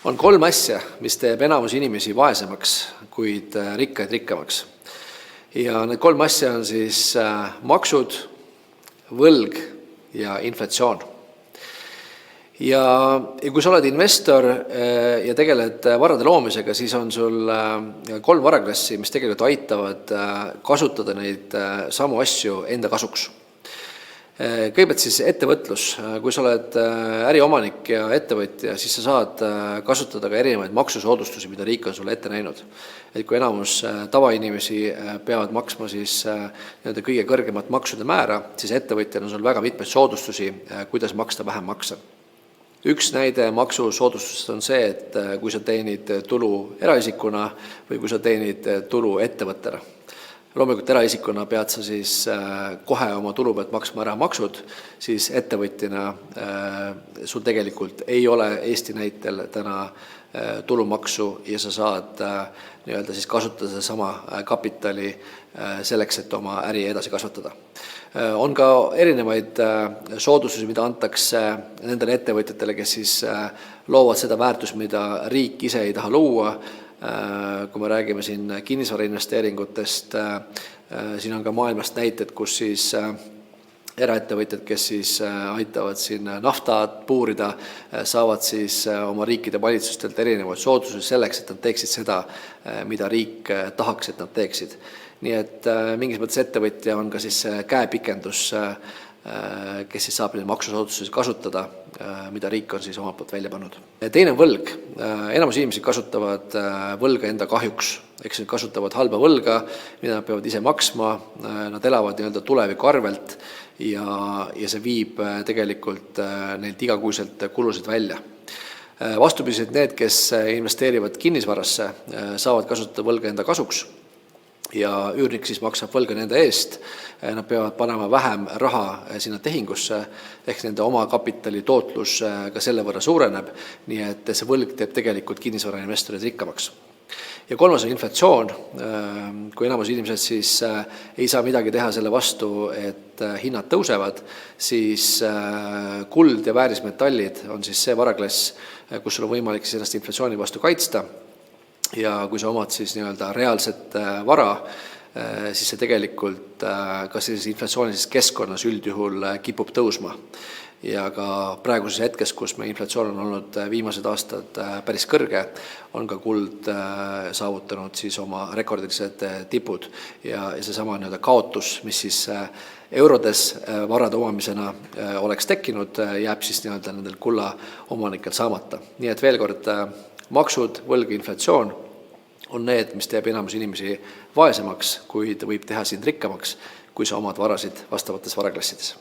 On 3 asja, mis teeb enamus inimesi vaesemaks, kuid rikkaid rikkamaks. Ja need 3 asja on siis maksud, võlg ja inflatsioon. Ja kui sa oled investor ja tegeled varade loomisega, siis on sul 3 varaklassi, mis tegelikult aitavad kasutada neid samu asju enda kasuks. Kõigepealt siis ettevõtlus. Kui sa oled äriomanik ja ettevõtja, siis sa saad kasutada ka erinevaid maksusoodustusi, mida riik on sulle ette näinud. Et kui enamus tavainimesi peavad maksma siis kõige kõrgemat maksude määra, siis ettevõtjal on sul väga mitmeid soodustusi, kuidas maksta vähem makse. Üks näide maksusoodustust on see, et kui sa teenid tulu eraisikuna või kui sa teenid tulu ettevõttena. Loomulikult eraisikuna pead sa siis kohe oma tulu pealt maksma ära maksud, siis ettevõtjana sul tegelikult ei ole Eesti näitel täna tulumaksu ja sa saad siis kasutada sama kapitali selleks, et oma äri edasi kasvatada. On ka erinevaid soodustusi, mida antakse nendele ettevõtjatele, kes siis loovad seda väärtust, mida riik ise ei taha luua. Kui me räägime siin kinnisvarainvesteeringutest, siin on ka maailmast näited, kus siis eraettevõtjad, kes siis aitavad siin naftat puurida, saavad siis oma riikide valitsustelt erinevaid soodustusi selleks, et nad teeksid seda, mida riik tahaks, et nad teeksid. Nii et mingis mõttes ettevõtja on ka siis käepikendus, kes siis saab neid maksusoodustusi kasutada, mida riik on siis omalt poolt välja pannud. Teine on võlg. Enamus inimesi kasutavad võlga enda kahjuks. Eks nad kasutavad halba võlga, mida nad peavad ise maksma, nad elavad tuleviku arvelt ja see viib tegelikult neilt igakuiselt kulusid välja. Vastupidiselt need, kes investeerivad kinnisvarasse, saavad kasutada võlga enda kasuks ja üürnik siis maksab võlga nende eest. Nad peavad panema vähem raha sinna tehingusse, ehk nende oma kapitali tootlus ka selle võrra suureneb, nii et see võlg teeb tegelikult kinnisvarainvestorid rikkamaks. Ja 3. on inflatsioon. Kui enamus inimesed siis ei saa midagi teha selle vastu, et hinnad tõusevad, siis kuld ja väärismetallid on siis see varaklass, kus sul on võimalik ennast inflatsiooni vastu kaitsta. Ja kui sa omad siis reaalset vara, siis see tegelikult ka sellises inflatsioonises keskkonnas üldjuhul kipub tõusma. Ja ka praeguses hetkes, kus me inflatsioon on olnud viimased aastad päris kõrge, on ka kuld saavutanud siis oma rekordilised tipud. Ja see sama kaotus, mis siis eurodes varade omamisena oleks tekkinud, jääb siis nendel kulla omanikel saamata. Nii et veel kord, maksud, võlg, inflatsioon on need, mis teeb enamus inimesi vaesemaks, kuid võib teha sind rikkamaks, kui sa omad varasid vastavates varaklassides.